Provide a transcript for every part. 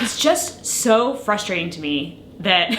It's just so frustrating to me that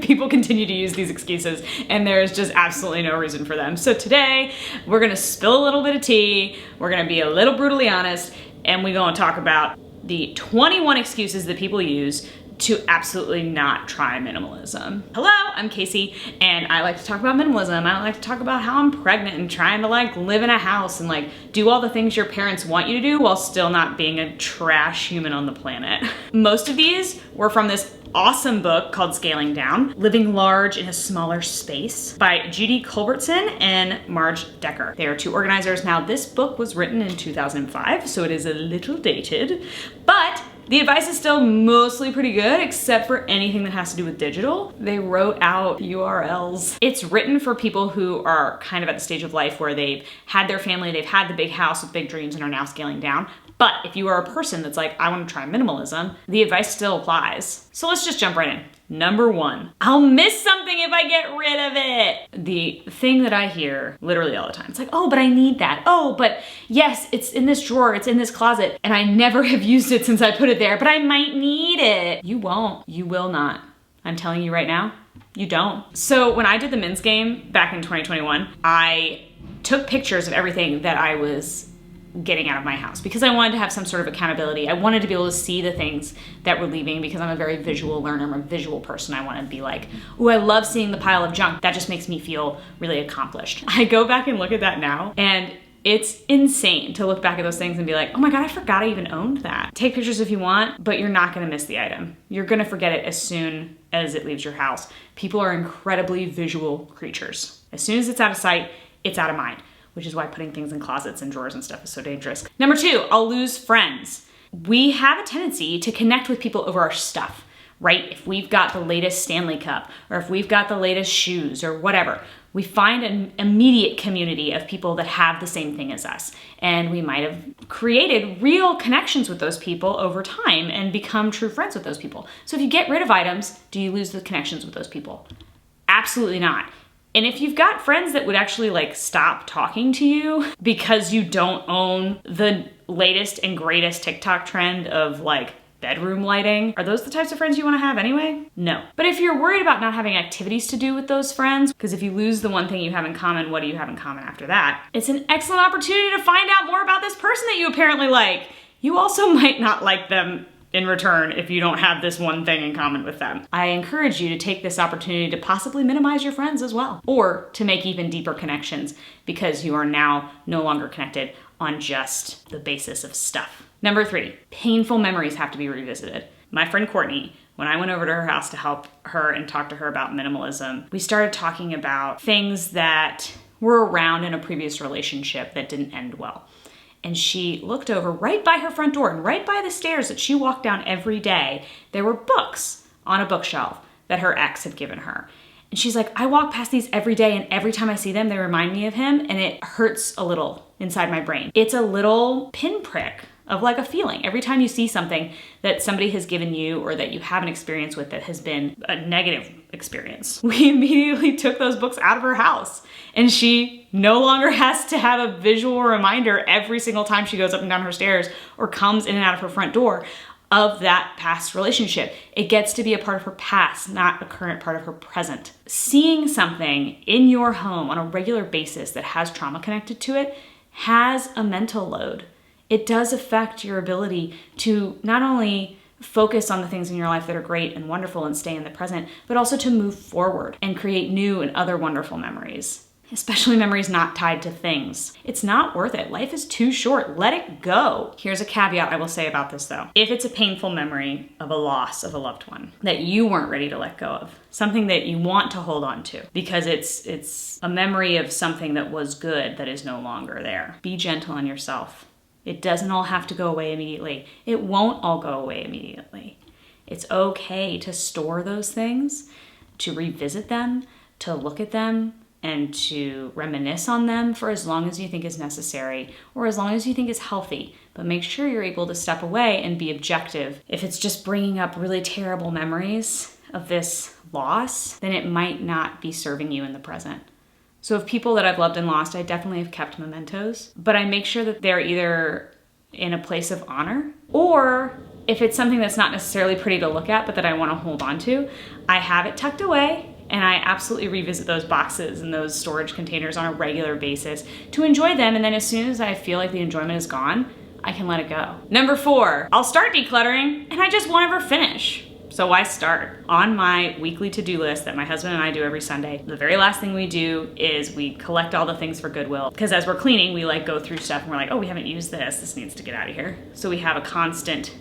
people continue to use these excuses and there's just absolutely no reason for them. So today we're gonna spill a little bit of tea, we're gonna be a little brutally honest, and we're gonna talk about the 21 excuses that people use to absolutely not try minimalism. Hello, I'm Casey, and I like to talk about minimalism. I like to talk about how I'm pregnant and trying to like live in a house and like do all the things your parents want you to do while still not being a trash human on the planet. Most of these were from this awesome book called Scaling Down, Living Large in a Smaller Space by Judy Culbertson and Marge Decker. They are two organizers. Now, this book was written in 2005, so it is a little dated, but the advice is still mostly pretty good, except for anything that has to do with digital. They wrote out URLs. It's written for people who are kind of at the stage of life where they've had their family, they've had the big house with big dreams and are now scaling down. But if you are a person that's like, I want to try minimalism, the advice still applies. So let's just jump right in. Number 1, I'll miss something if I get rid of it. The thing that I hear literally all the time, it's like, oh, but I need that. Oh, but yes, it's in this drawer, it's in this closet, and I never have used it since I put it there, but I might need it. You won't, you will not. I'm telling you right now, you don't. So when I did the men's game back in 2021, I took pictures of everything that I was getting out of my house because I wanted to have some sort of accountability. I wanted to be able to see the things that were leaving because I'm a very visual learner. I'm a visual person. I want to be like, ooh, I love seeing the pile of junk. That just makes me feel really accomplished. I go back and look at that now and it's insane to look back at those things and be like, oh my God, I forgot I even owned that. Take pictures if you want, but you're not gonna miss the item. You're gonna forget it as soon as it leaves your house. People are incredibly visual creatures. As soon as it's out of sight, it's out of mind, which is why putting things in closets and drawers and stuff is so dangerous. Number 2, I'll lose friends. We have a tendency to connect with people over our stuff, right? If we've got the latest Stanley Cup, or if we've got the latest shoes or whatever, we find an immediate community of people that have the same thing as us. And we might have created real connections with those people over time and become true friends with those people. So if you get rid of items, do you lose the connections with those people? Absolutely not. And if you've got friends that would actually like stop talking to you because you don't own the latest and greatest TikTok trend of like bedroom lighting, are those the types of friends you want to have anyway? No. But if you're worried about not having activities to do with those friends, because if you lose the one thing you have in common, what do you have in common after that? It's an excellent opportunity to find out more about this person that you apparently like. You also might not like them in return if you don't have this one thing in common with them. I encourage you to take this opportunity to possibly minimize your friends as well, or to make even deeper connections because you are now no longer connected on just the basis of stuff. Number 3, painful memories have to be revisited. My friend Courtney, when I went over to her house to help her and talk to her about minimalism, we started talking about things that were around in a previous relationship that didn't end well. And she looked over right by her front door and right by the stairs that she walked down every day, there were books on a bookshelf that her ex had given her. And she's like, I walk past these every day and every time I see them, they remind me of him and it hurts a little inside my brain. It's a little pinprick of like a feeling. Every time you see something that somebody has given you or that you have an experience with that has been a negative experience, we immediately took those books out of her house and she no longer has to have a visual reminder every single time she goes up and down her stairs or comes in and out of her front door of that past relationship. It gets to be a part of her past, not a current part of her present. Seeing something in your home on a regular basis that has trauma connected to it has a mental load. It does affect your ability to not only focus on the things in your life that are great and wonderful and stay in the present, but also to move forward and create new and other wonderful memories, especially memories not tied to things. It's not worth it. Life is too short. Let it go. Here's a caveat I will say about this though. If it's a painful memory of a loss of a loved one that you weren't ready to let go of, something that you want to hold on to because it's a memory of something that was good that is no longer there, be gentle on yourself. It doesn't all have to go away immediately. It won't all go away immediately. It's okay to store those things, to revisit them, to look at them, and to reminisce on them for as long as you think is necessary or as long as you think is healthy. But make sure you're able to step away and be objective. If it's just bringing up really terrible memories of this loss, then it might not be serving you in the present. So of people that I've loved and lost, I definitely have kept mementos, but I make sure that they're either in a place of honor or if it's something that's not necessarily pretty to look at, but that I want to hold on to, I have it tucked away, and I absolutely revisit those boxes and those storage containers on a regular basis to enjoy them. And then as soon as I feel like the enjoyment is gone, I can let it go. Number 4, I'll start decluttering and I just won't ever finish. So why start? On my weekly to-do list that my husband and I do every Sunday, the very last thing we do is we collect all the things for Goodwill. Because as we're cleaning, we like go through stuff and we're like, oh, we haven't used this. This needs to get out of here. So we have a constant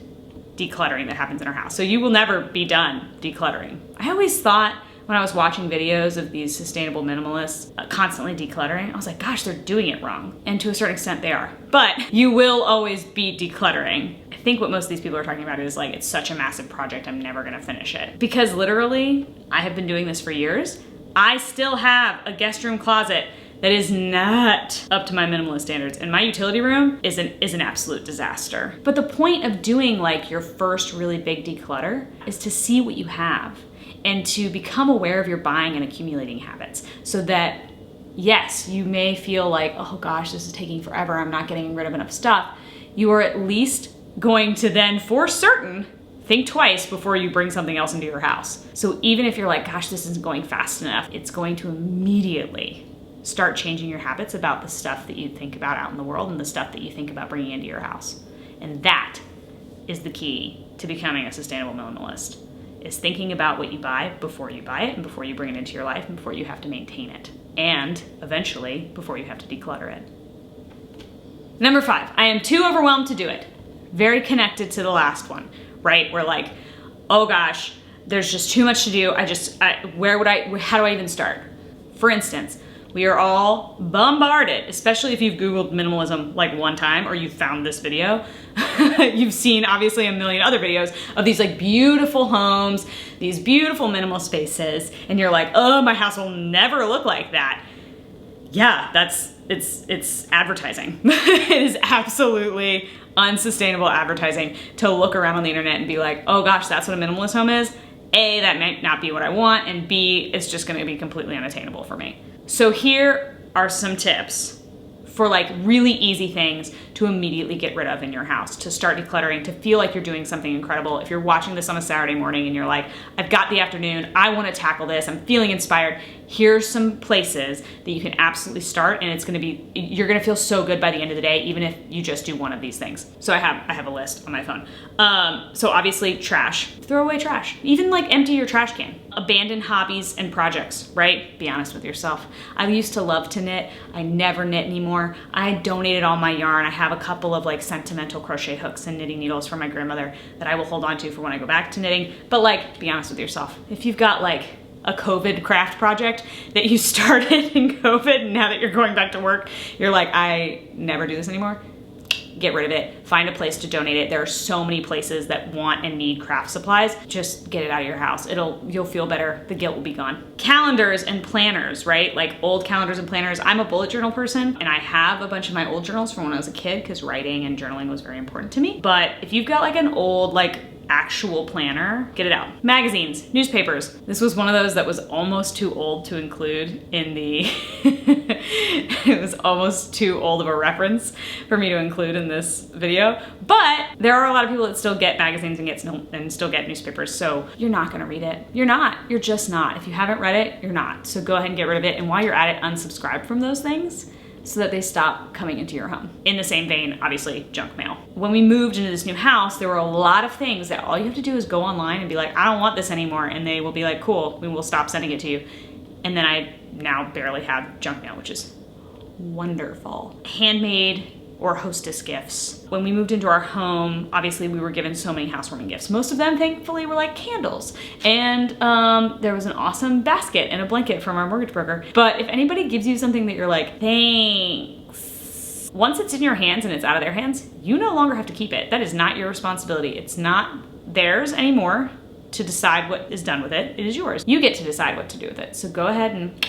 decluttering that happens in our house. So you will never be done decluttering. I always thought when I was watching videos of these sustainable minimalists constantly decluttering, I was like, gosh, they're doing it wrong. And to a certain extent they are. But you will always be decluttering. I think what most of these people are talking about is like, it's such a massive project, I'm never gonna finish it. Because literally, I have been doing this for years. I still have a guest room closet that is not up to my minimalist standards. And my utility room is an absolute disaster. But the point of doing like your first really big declutter is to see what you have and to become aware of your buying and accumulating habits so that, yes, you may feel like, oh gosh, this is taking forever, I'm not getting rid of enough stuff. You are at least going to then, for certain, think twice before you bring something else into your house. So even if you're like, gosh, this isn't going fast enough, it's going to immediately start changing your habits about the stuff that you think about out in the world and the stuff that you think about bringing into your house. And that is the key to becoming a sustainable minimalist, is thinking about what you buy before you buy it and before you bring it into your life and before you have to maintain it. And eventually, before you have to declutter it. Number 5, I am too overwhelmed to do it. Very connected to the last one, right? We're like, oh gosh, there's just too much to do. How do I even start? For instance, we are all bombarded, especially if you've Googled minimalism like one time or you've found this video. You've seen obviously a million other videos of these like beautiful homes, these beautiful minimal spaces, and you're like, oh, my house will never look like that. Yeah, it's advertising. It is absolutely unsustainable advertising to look around on the internet and be like, oh gosh, that's what a minimalist home is. A, that might not be what I want, and B, it's just gonna be completely unattainable for me. So here are some tips for like really easy things to immediately get rid of in your house, to start decluttering, to feel like you're doing something incredible. If you're watching this on a Saturday morning and you're like, I've got the afternoon, I wanna tackle this, I'm feeling inspired, here's some places that you can absolutely start, and you're gonna feel so good by the end of the day, even if you just do one of these things. So I have a list on my phone. So obviously trash, throw away trash. Even like empty your trash can. Abandon hobbies and projects, right? Be honest with yourself. I used to love to knit. I never knit anymore. I donated all my yarn. I have a couple of like sentimental crochet hooks and knitting needles from my grandmother that I will hold on to for when I go back to knitting. But like, be honest with yourself. If you've got like a COVID craft project that you started in COVID, and now that you're going back to work, you're like, I never do this anymore, get rid of it. Find a place to donate it. There are so many places that want and need craft supplies. Just get it out of your house. You'll feel better. The guilt will be gone. Calendars and planners, right? Like old calendars and planners. I'm a bullet journal person, and I have a bunch of my old journals from when I was a kid because writing and journaling was very important to me. But if you've got like an old, like actual planner, get it out. Magazines, newspapers. This was one of those that was almost too old to include in the, it was almost too old of a reference for me to include in this video. But there are a lot of people that still get magazines and still get newspapers, so you're not gonna read it. You're just not. If you haven't read it, you're not. So go ahead and get rid of it, and while you're at it, unsubscribe from those things so that they stop coming into your home. In the same vein, obviously, junk mail. When we moved into this new house, there were a lot of things that all you have to do is go online and be like, I don't want this anymore, and they will be like, cool, we will stop sending it to you. And then I now barely have junk mail, which is wonderful. Handmade or hostess gifts. When we moved into our home, obviously we were given so many housewarming gifts. Most of them, thankfully, were like candles. And there was an awesome basket and a blanket from our mortgage broker. But if anybody gives you something that you're like, thanks, once it's in your hands and it's out of their hands, you no longer have to keep it. That is not your responsibility. It's not theirs anymore to decide what is done with it. It is yours. You get to decide what to do with it. So go ahead and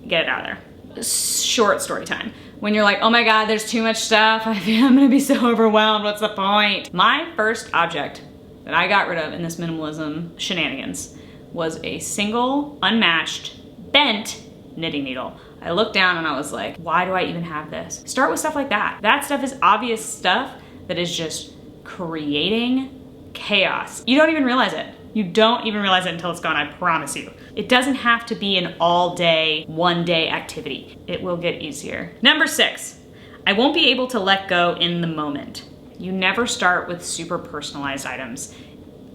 get it out of there. Short story time. When you're like, oh my God, there's too much stuff. I'm gonna be so overwhelmed. What's the point? My first object that I got rid of in this minimalism shenanigans was a single, unmatched, bent knitting needle. I looked down and I was like, why do I even have this? Start with stuff like that. That stuff is obvious stuff that is just creating chaos. You don't even realize it. You don't even realize it until it's gone, I promise you. It doesn't have to be an all day, one day activity. It will get easier. Number 6, I won't be able to let go in the moment. You never start with super personalized items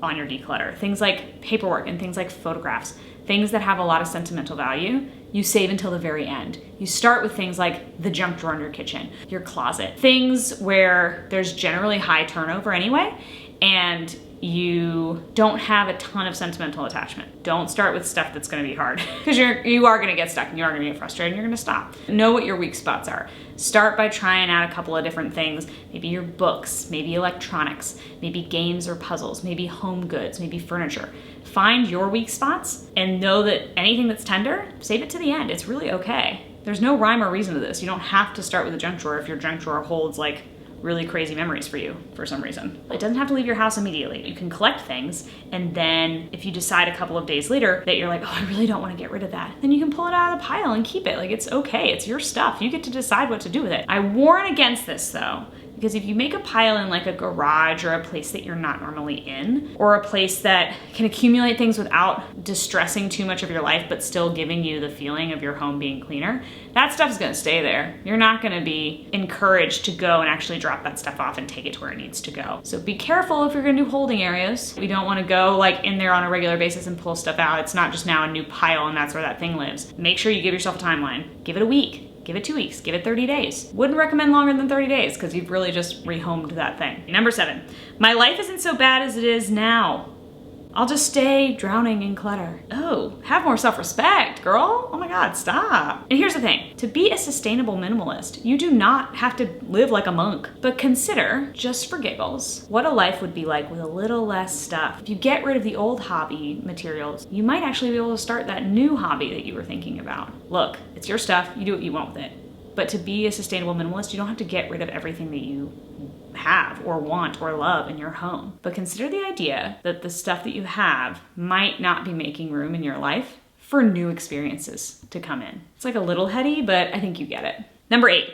on your declutter. Things like paperwork and things like photographs, things that have a lot of sentimental value, you save until the very end. You start with things like the junk drawer in your kitchen, your closet, things where there's generally high turnover anyway, and you don't have a ton of sentimental attachment. Don't start with stuff that's gonna be hard because you are gonna get stuck and you are gonna get frustrated and you're gonna stop. Know what your weak spots are. Start by trying out a couple of different things. Maybe your books, maybe electronics, maybe games or puzzles, maybe home goods, maybe furniture. Find your weak spots and know that anything that's tender, save it to the end. It's really okay. There's no rhyme or reason to this. You don't have to start with a junk drawer if your junk drawer holds like really crazy memories for you for some reason. It doesn't have to leave your house immediately. You can collect things, and then if you decide a couple of days later that you're like, oh, I really don't want to get rid of that, then you can pull it out of the pile and keep it. Like, it's okay, it's your stuff. You get to decide what to do with it. I warn against this though, because if you make a pile in like a garage or a place that you're not normally in, or a place that can accumulate things without distressing too much of your life, but still giving you the feeling of your home being cleaner, that stuff's gonna stay there. You're not gonna be encouraged to go and actually drop that stuff off and take it to where it needs to go. So be careful if you're gonna do holding areas. We don't wanna go like in there on a regular basis and pull stuff out. It's not just now a new pile and that's where that thing lives. Make sure you give yourself a timeline. Give it a week. Give it 2 weeks, give it 30 days. Wouldn't recommend longer than 30 days because you've really just rehomed that thing. Number 7, my life isn't so bad as it is now. I'll just stay drowning in clutter. Oh, have more self-respect, girl. Oh my God, stop. And here's the thing, to be a sustainable minimalist, you do not have to live like a monk, but consider, just for giggles, what a life would be like with a little less stuff. If you get rid of the old hobby materials, you might actually be able to start that new hobby that you were thinking about. Look, it's your stuff, you do what you want with it. But to be a sustainable minimalist, you don't have to get rid of everything that you have or want or love in your home. But consider the idea that the stuff that you have might not be making room in your life for new experiences to come in. It's like a little heady, but I think you get it. Number 8,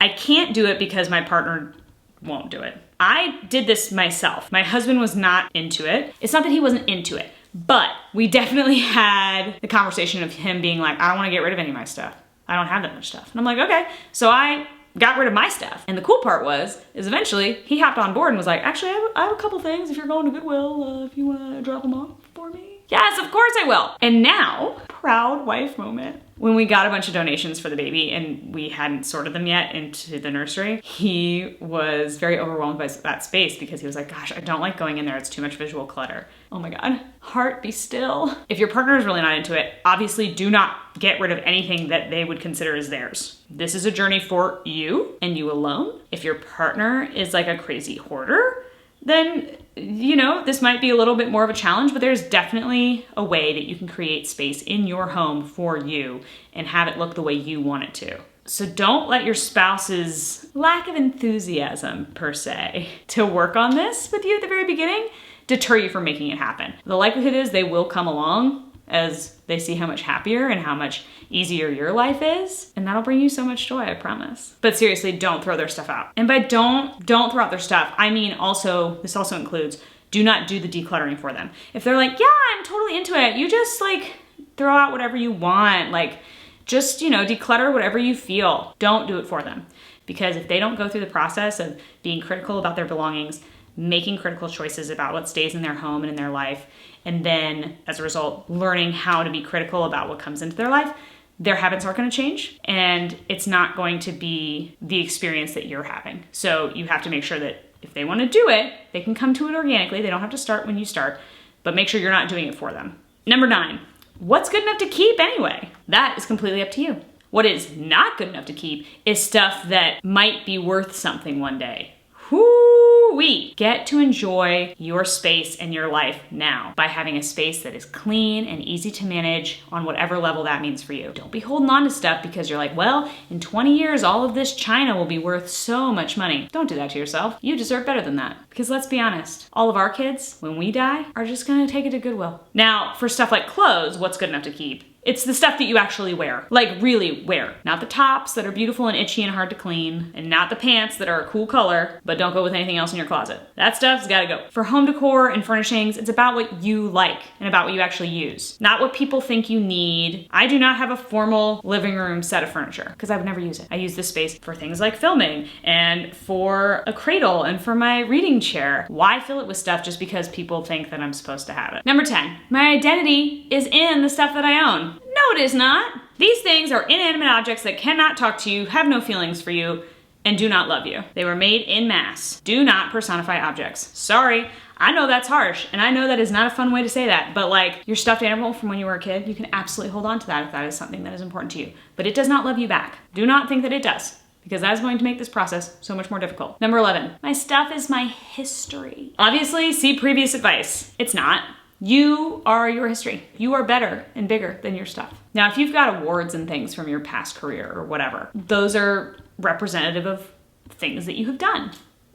I can't do it because my partner won't do it. I did this myself. My husband was not into it. It's not that he wasn't into it, but we definitely had the conversation of him being like, I don't want to get rid of any of my stuff. I don't have that much stuff. And I'm like, okay. So I got rid of my stuff. And the cool part is eventually he hopped on board and was like, actually, I have a couple things if you're going to Goodwill, if you want to drop them off for me. Yes, of course I will. And now, proud wife moment. When we got a bunch of donations for the baby and we hadn't sorted them yet into the nursery, he was very overwhelmed by that space because he was like, gosh, I don't like going in there. It's too much visual clutter. Oh my God, heart be still. If your partner is really not into it, obviously do not get rid of anything that they would consider as theirs. This is a journey for you and you alone. If your partner is like a crazy hoarder, then, you know, this might be a little bit more of a challenge, but there's definitely a way that you can create space in your home for you and have it look the way you want it to. So don't let your spouse's lack of enthusiasm, per se, to work on this with you at the very beginning deter you from making it happen. The likelihood is they will come along as they see how much happier and how much easier your life is, and that'll bring you so much joy, I promise. But seriously, don't throw their stuff out. And by don't throw out their stuff, I mean this also includes, do not do the decluttering for them. If they're like, yeah, I'm totally into it, you just like throw out whatever you want, like just, you know, declutter whatever you feel. Don't do it for them. Because if they don't go through the process of being critical about their belongings, making critical choices about what stays in their home and in their life, and then as a result, learning how to be critical about what comes into their life, their habits aren't going to change and it's not going to be the experience that you're having. So you have to make sure that if they want to do it, they can come to it organically. They don't have to start when you start, but make sure you're not doing it for them. Number 9, what's good enough to keep anyway? That is completely up to you. What is not good enough to keep is stuff that might be worth something one day. Whoo-wee! Get to enjoy your space and your life now by having a space that is clean and easy to manage on whatever level that means for you. Don't be holding on to stuff because you're like, well, in 20 years, all of this china will be worth so much money. Don't do that to yourself. You deserve better than that. Because let's be honest, all of our kids, when we die, are just gonna take it to Goodwill. Now, for stuff like clothes, what's good enough to keep It's the stuff that you actually wear, like really wear. Not the tops that are beautiful and itchy and hard to clean, and not the pants that are a cool color, but don't go with anything else in your closet. That stuff's gotta go. For home decor and furnishings, it's about what you like and about what you actually use, not what people think you need. I do not have a formal living room set of furniture because I would never use it. I use this space for things like filming and for a cradle and for my reading chair. Why fill it with stuff just because people think that I'm supposed to have it? Number 10, my identity is in the stuff that I own. No, it is not. These things are inanimate objects that cannot talk to you, have no feelings for you, and do not love you. They were made in mass. Do not personify objects. Sorry, I know that's harsh, and I know that is not a fun way to say that, but like your stuffed animal from when you were a kid, you can absolutely hold on to that if that is something that is important to you. But it does not love you back. Do not think that it does, because that is going to make this process so much more difficult. Number 11, my stuff is my history. Obviously, see previous advice. It's not. You are your history. You are better and bigger than your stuff. Now, if you've got awards and things from your past career or whatever, those are representative of things that you have done.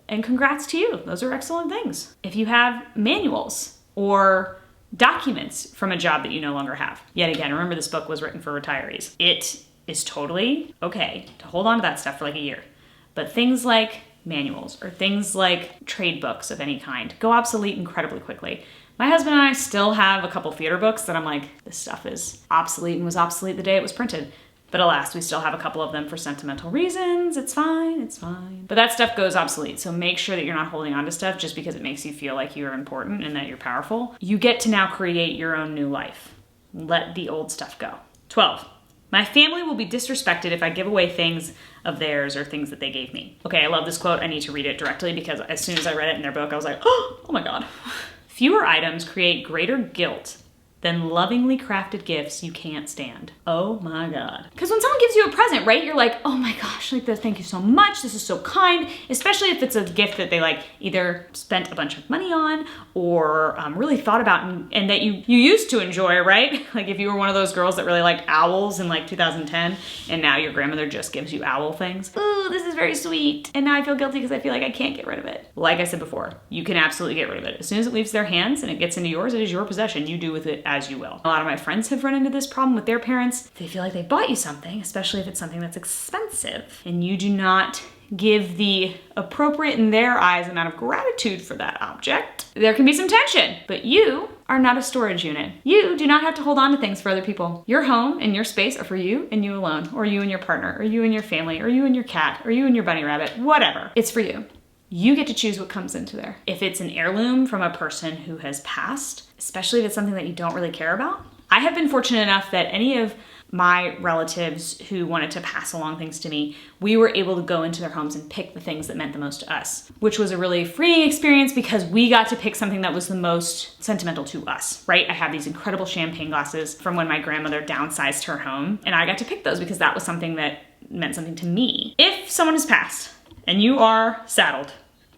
And congrats to you. Those are excellent things. If you have manuals or documents from a job that you no longer have, yet again, remember this book was written for retirees. It is totally okay to hold on to that stuff for like a year. But things like manuals or things like trade books of any kind go obsolete incredibly quickly. My husband and I still have a couple theater books that I'm like, this stuff is obsolete and was obsolete the day it was printed. But alas, we still have a couple of them for sentimental reasons. It's fine, it's fine. But that stuff goes obsolete, so make sure that you're not holding on to stuff just because it makes you feel like you're important and that you're powerful. You get to now create your own new life. Let the old stuff go. 12. My family will be disrespected if I give away things of theirs or things that they gave me. Okay, I love this quote. I need to read it directly because as soon as I read it in their book, I was like, oh my God. Fewer items create greater guilt than lovingly crafted gifts you can't stand. Oh my God. Because when someone gives you a present, right, you're like, oh my gosh, like this, thank you so much. This is so kind, especially if it's a gift that they like either spent a bunch of money on or really thought about and that you used to enjoy, right? Like if you were one of those girls that really liked owls in like 2010 and now your grandmother just gives you owl things. Ooh, this is very sweet. And now I feel guilty because I feel like I can't get rid of it. Like I said before, you can absolutely get rid of it. As soon as it leaves their hands and it gets into yours, it is your possession. You do with it as you will. A lot of my friends have run into this problem with their parents. They feel like they bought you something, especially if it's something that's expensive, and you do not give the appropriate in their eyes amount of gratitude for that object. There can be some tension, but you are not a storage unit. You do not have to hold on to things for other people. Your home and your space are for you and you alone, or you and your partner, or you and your family, or you and your cat, or you and your bunny rabbit, whatever. It's for you. You get to choose what comes into there. If it's an heirloom from a person who has passed, especially if it's something that you don't really care about. I have been fortunate enough that any of my relatives who wanted to pass along things to me, we were able to go into their homes and pick the things that meant the most to us, which was a really freeing experience because we got to pick something that was the most sentimental to us, right? I have these incredible champagne glasses from when my grandmother downsized her home, and I got to pick those because that was something that meant something to me. If someone has passed, and you are saddled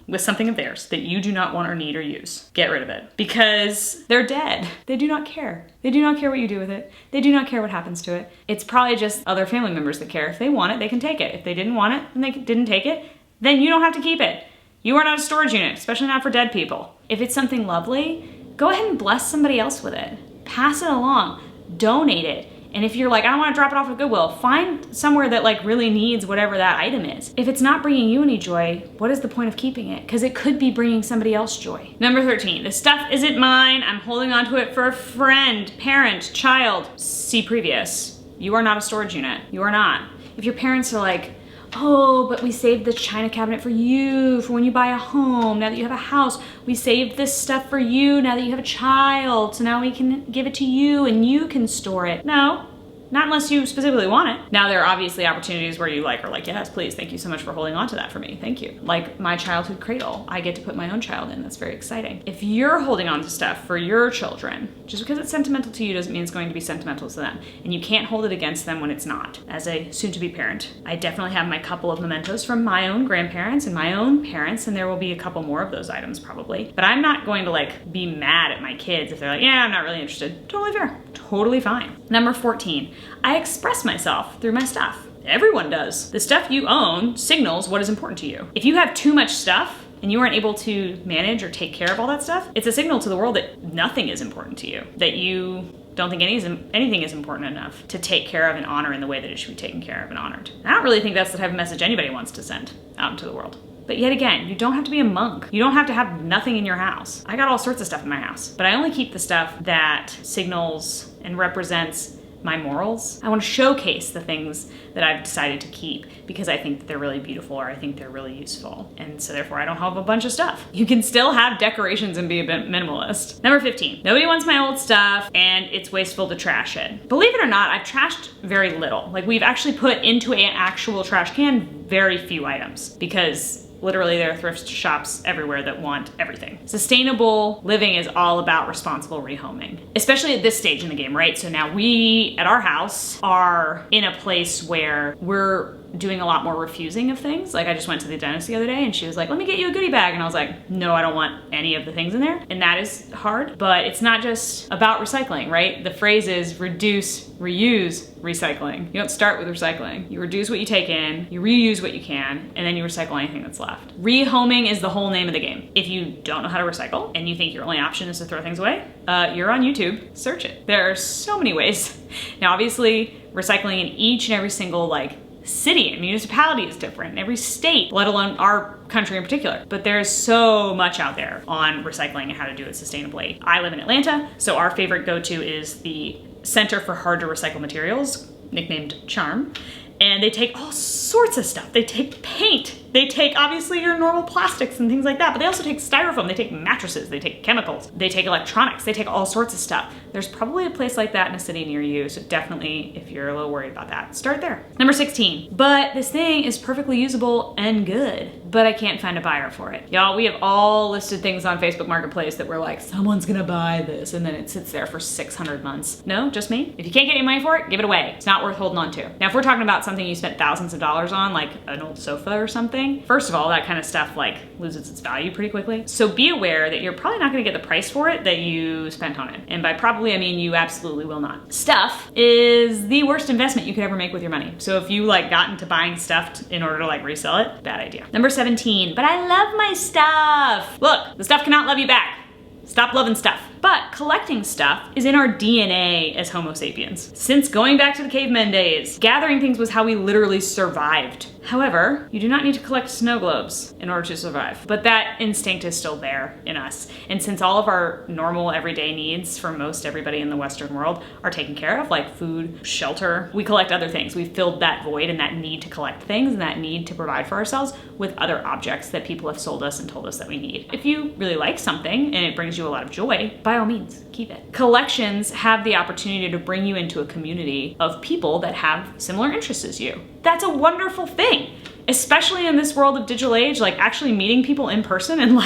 with something of theirs that you do not want or need or use, get rid of it because they're dead. They do not care. They do not care what you do with it. They do not care what happens to it. It's probably just other family members that care. If they want it, they can take it. If they didn't want it and they didn't take it, then you don't have to keep it. You are not a storage unit, especially not for dead people. If it's something lovely, go ahead and bless somebody else with it. Pass it along. Donate it. And if you're like, I don't want to drop it off at Goodwill, find somewhere that like really needs whatever that item is. If it's not bringing you any joy, what is the point of keeping it? Because it could be bringing somebody else joy. Number 13, this stuff isn't mine. I'm holding on to it for a friend, parent, child. See previous. You are not a storage unit. You are not. If your parents are like, oh, but we saved the china cabinet for you for when you buy a home. Now that you have a house, we saved this stuff for you now that you have a child. So now we can give it to you and you can store it. No, not unless you specifically want it. Now there are obviously opportunities where you are like, yes, please, thank you so much for holding on to that for me. Thank you. Like my childhood cradle, I get to put my own child in. That's very exciting. If you're holding on to stuff for your children, just because it's sentimental to you doesn't mean it's going to be sentimental to them. And you can't hold it against them when it's not. As a soon-to-be parent, I definitely have my couple of mementos from my own grandparents and my own parents, and there will be a couple more of those items probably. But I'm not going to like be mad at my kids if they're like, yeah, I'm not really interested. Totally fair. Totally fine. Number 14, I express myself through my stuff. Everyone does. The stuff you own signals what is important to you. If you have too much stuff and you aren't able to manage or take care of all that stuff, it's a signal to the world that nothing is important to you, that you don't think anything is important enough to take care of and honor in the way that it should be taken care of and honored. And I don't really think that's the type of message anybody wants to send out into the world. But yet again, you don't have to be a monk. You don't have to have nothing in your house. I got all sorts of stuff in my house, but I only keep the stuff that signals and represents my morals. I want to showcase the things that I've decided to keep because I think that they're really beautiful or I think they're really useful. And so therefore I don't have a bunch of stuff. You can still have decorations and be a bit minimalist. Number 15, nobody wants my old stuff and it's wasteful to trash it. Believe it or not, I've trashed very little. Like we've actually put into an actual trash can very few items because literally there are thrift shops everywhere that want everything. Sustainable living is all about responsible rehoming, especially at this stage in the game, right? So now we, at our house, are in a place where we're doing a lot more refusing of things. Like I just went to the dentist the other day and she was like, let me get you a goodie bag. And I was like, no, I don't want any of the things in there. And that is hard, but it's not just about recycling, right? The phrase is reduce, reuse, recycling. You don't start with recycling. You reduce what you take in, you reuse what you can, and then you recycle anything that's left. Rehoming is the whole name of the game. If you don't know how to recycle and you think your only option is to throw things away, you're on YouTube, search it. There are so many ways. Now, obviously, recycling in each and every single city and municipality is different, every state, let alone our country in particular. But there's so much out there on recycling and how to do it sustainably. I live in Atlanta, so our favorite go-to is the Center for Hard to Recycle Materials, nicknamed CHARM. And they take all sorts of stuff. They take paint. They take obviously your normal plastics and things like that, but they also take styrofoam, they take mattresses, they take chemicals, they take electronics, they take all sorts of stuff. There's probably a place like that in a city near you, so definitely if you're a little worried about that, start there. Number 16, but this thing is perfectly usable and good, but I can't find a buyer for it. Y'all, we have all listed things on Facebook Marketplace that we're like, someone's gonna buy this, and then it sits there for 600 months. No, just me. If you can't get any money for it, give it away. It's not worth holding on to. Now, if we're talking about something you spent thousands of dollars on, like an old sofa or something, first of all, that kind of stuff loses its value pretty quickly. So be aware that you're probably not gonna get the price for it that you spent on it. And by probably, I mean you absolutely will not. Stuff is the worst investment you could ever make with your money. So if you got into buying stuff in order to resell it, bad idea. Number 17, but I love my stuff. Look, the stuff cannot love you back. Stop loving stuff. But collecting stuff is in our DNA as Homo sapiens. Since going back to the cavemen days, gathering things was how we literally survived. However, you do not need to collect snow globes in order to survive. But that instinct is still there in us. And since all of our normal everyday needs for most everybody in the Western world are taken care of, like food, shelter, we collect other things. We filled that void and that need to collect things and that need to provide for ourselves with other objects that people have sold us and told us that we need. If you really like something and it brings you a lot of joy, by all means, keep it. Collections have the opportunity to bring you into a community of people that have similar interests as you. That's a wonderful thing, especially in this world of digital age. Actually meeting people in person and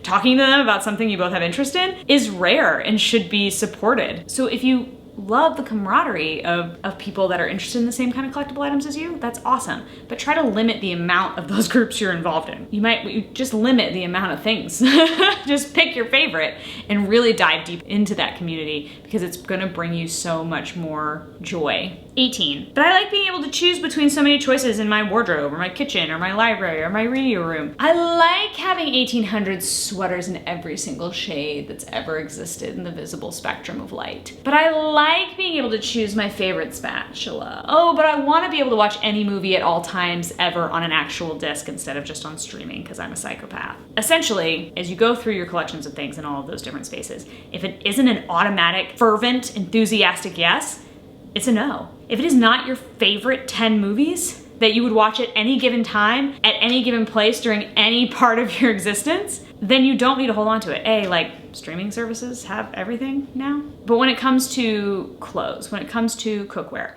talking to them about something you both have interest in is rare and should be supported. So if you love the camaraderie of people that are interested in the same kind of collectible items as you, that's awesome. But try to limit the amount of those groups you're involved in. You just limit the amount of things. Just pick your favorite and really dive deep into that community because it's gonna bring you so much more joy. 18, but I like being able to choose between so many choices in my wardrobe or my kitchen or my library or my reading room. I like having 1800s sweaters in every single shade that's ever existed in the visible spectrum of light. But I like being able to choose my favorite spatula. Oh, but I want to be able to watch any movie at all times ever on an actual disc instead of just on streaming because I'm a psychopath. Essentially, as you go through your collections of things in all of those different spaces, if it isn't an automatic, fervent, enthusiastic yes, it's a no. If it is not your favorite 10 movies that you would watch at any given time, at any given place during any part of your existence, then you don't need to hold on to it. Streaming services have everything now. But when it comes to clothes, when it comes to cookware,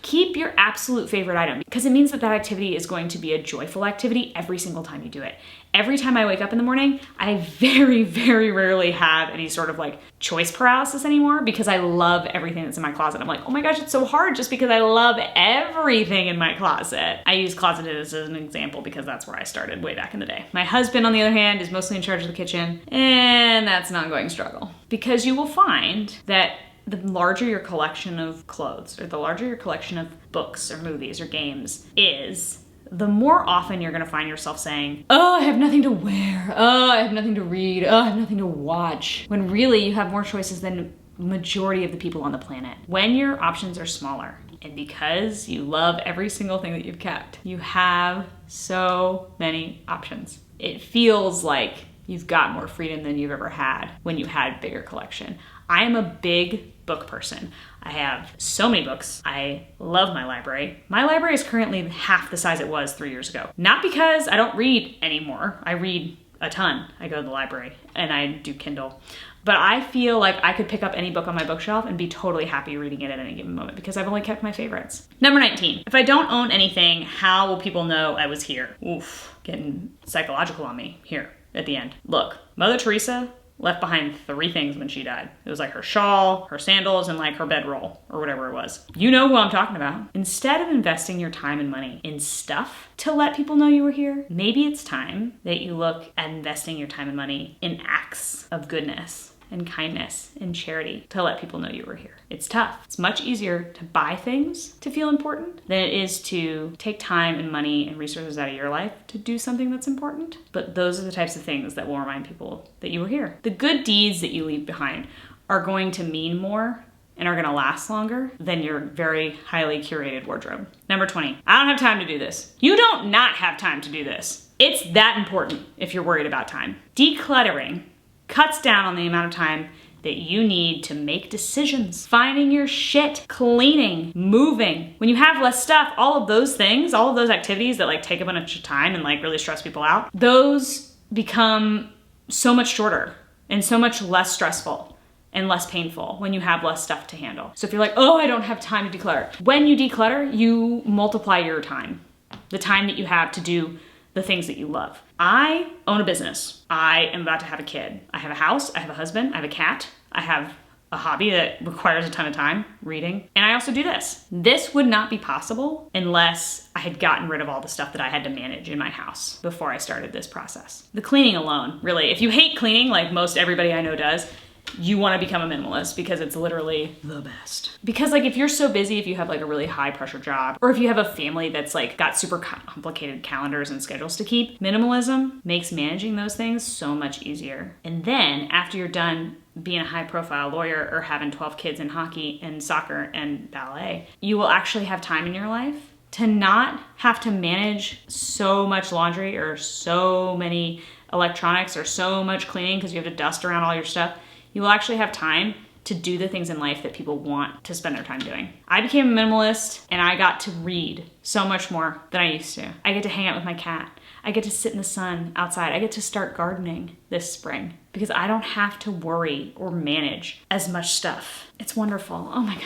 keep your absolute favorite item because it means that activity is going to be a joyful activity every single time you do it. Every time I wake up in the morning, I very, very rarely have any sort of choice paralysis anymore because I love everything that's in my closet. I'm like, oh my gosh, it's so hard just because I love everything in my closet. I use closet as an example because that's where I started way back in the day. My husband, on the other hand, is mostly in charge of the kitchen, and that's an ongoing struggle because you will find that the larger your collection of clothes or the larger your collection of books or movies or games is, the more often you're gonna find yourself saying, oh, I have nothing to wear. Oh, I have nothing to read. Oh, I have nothing to watch. When really you have more choices than majority of the people on the planet. When your options are smaller, and because you love every single thing that you've kept, you have so many options. It feels like you've got more freedom than you've ever had when you had a bigger collection. I am a big book person. I have so many books. I love my library. My library is currently half the size it was 3 years ago. Not because I don't read anymore. I read a ton. I go to the library and I do Kindle. But I feel like I could pick up any book on my bookshelf and be totally happy reading it at any given moment because I've only kept my favorites. Number 19, if I don't own anything, how will people know I was here? Oof, getting psychological on me here at the end. Look, Mother Teresa left behind 3 things when she died. It was like her shawl, her sandals, and like her bedroll or whatever it was. You know who I'm talking about. Instead of investing your time and money in stuff to let people know you were here, maybe it's time that you look at investing your time and money in acts of goodness and kindness and charity to let people know you were here. It's tough. It's much easier to buy things to feel important than it is to take time and money and resources out of your life to do something that's important. But those are the types of things that will remind people that you were here. The good deeds that you leave behind are going to mean more and are going to last longer than your very highly curated wardrobe. Number 20, I don't have time to do this. You don't not have time to do this. It's that important if you're worried about time. Decluttering cuts down on the amount of time that you need to make decisions. Finding your shit, cleaning, moving. When you have less stuff, all of those things, all of those activities that like take a bunch of time and like really stress people out, those become so much shorter and so much less stressful and less painful when you have less stuff to handle. So if you're like, oh, I don't have time to declutter. When you declutter, you multiply your time, the time that you have to do the things that you love. I own a business. I am about to have a kid. I have a house, I have a husband, I have a cat, I have a hobby that requires a ton of time, reading, and I also do this. This would not be possible unless I had gotten rid of all the stuff that I had to manage in my house before I started this process. The cleaning alone, really, if you hate cleaning like most everybody I know does, you want to become a minimalist because it's literally the best. Because like if you're so busy, if you have like a really high pressure job, or if you have a family that's like got super complicated calendars and schedules to keep, minimalism makes managing those things so much easier. And then after you're done being a high profile lawyer or having 12 kids in hockey and soccer and ballet, you will actually have time in your life to not have to manage so much laundry or so many electronics or so much cleaning because you have to dust around all your stuff. You will actually have time to do the things in life that people want to spend their time doing. I became a minimalist and I got to read so much more than I used to. I get to hang out with my cat. I get to sit in the sun outside. I get to start gardening this spring because I don't have to worry or manage as much stuff. It's wonderful. Oh my God.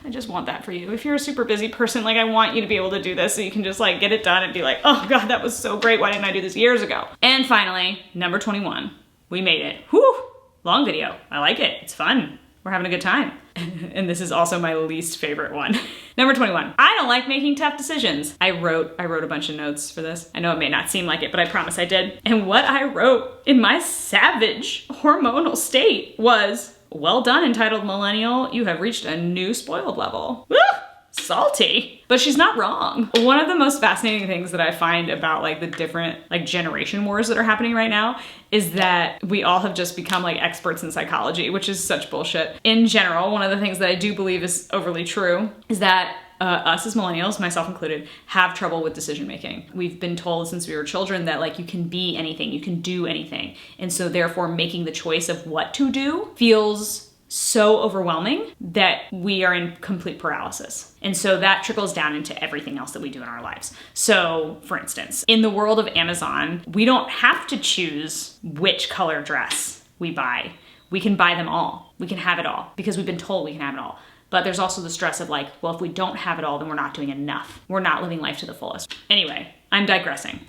I just want that for you. If you're a super busy person, like I want you to be able to do this so you can just like get it done and be like, oh God, that was so great. Why didn't I do this years ago? And finally, number 21, we made it. Whew. Long video. I like it. It's fun. We're having a good time. And this is also my least favorite one. Number 21. I don't like making tough decisions. I wrote a bunch of notes for this. I know it may not seem like it, but I promise I did. And what I wrote in my savage hormonal state was, well done, entitled millennial. You have reached a new spoiled level. Woo! Salty. But she's not wrong. One of the most fascinating things that I find about like the different like generation wars that are happening right now is that we all have just become like experts in psychology, which is such bullshit. In general, one of the things that I do believe is overly true is that us as millennials, myself included, have trouble with decision making. We've been told since we were children that like you can be anything, you can do anything. And so therefore making the choice of what to do feels so overwhelming that we are in complete paralysis. And so that trickles down into everything else that we do in our lives. So for instance, in the world of Amazon, we don't have to choose which color dress we buy. We can buy them all. We can have it all because we've been told we can have it all. But there's also the stress of like, well, if we don't have it all, then we're not doing enough. We're not living life to the fullest. Anyway, I'm digressing.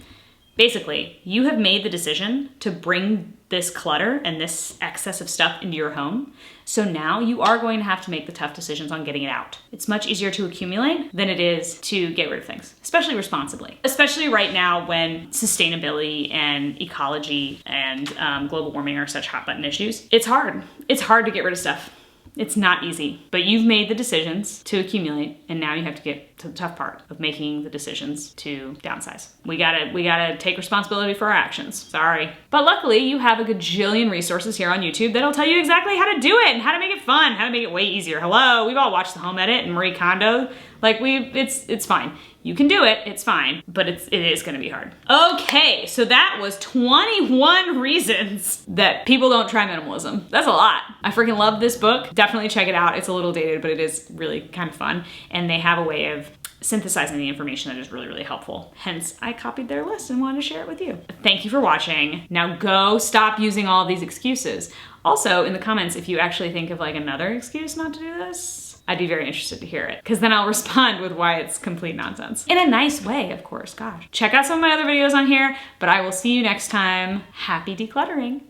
Basically, you have made the decision to bring this clutter and this excess of stuff into your home. So now you are going to have to make the tough decisions on getting it out. It's much easier to accumulate than it is to get rid of things, especially responsibly. Especially right now when sustainability and ecology and global warming are such hot button issues. It's hard. It's hard to get rid of stuff. It's not easy, but you've made the decisions to accumulate, and now you have to get to the tough part of making the decisions to downsize. We gotta take responsibility for our actions. Sorry. But luckily, you have a gajillion resources here on YouTube that'll tell you exactly how to do it and how to make it fun, how to make it way easier. Hello, we've all watched The Home Edit and Marie Kondo. Like it's fine. You can do it, it's fine, but it is gonna be hard. Okay, so that was 21 reasons that people don't try minimalism. That's a lot. I freaking love this book. Definitely check it out. It's a little dated, but it is really kind of fun. And they have a way of synthesizing the information that is really, really helpful. Hence, I copied their list and wanted to share it with you. Thank you for watching. Now go stop using all these excuses. Also, in the comments, if you actually think of like another excuse not to do this, I'd be very interested to hear it, because then I'll respond with why it's complete nonsense. In a nice way, of course, gosh. Check out some of my other videos on here, but I will see you next time. Happy decluttering.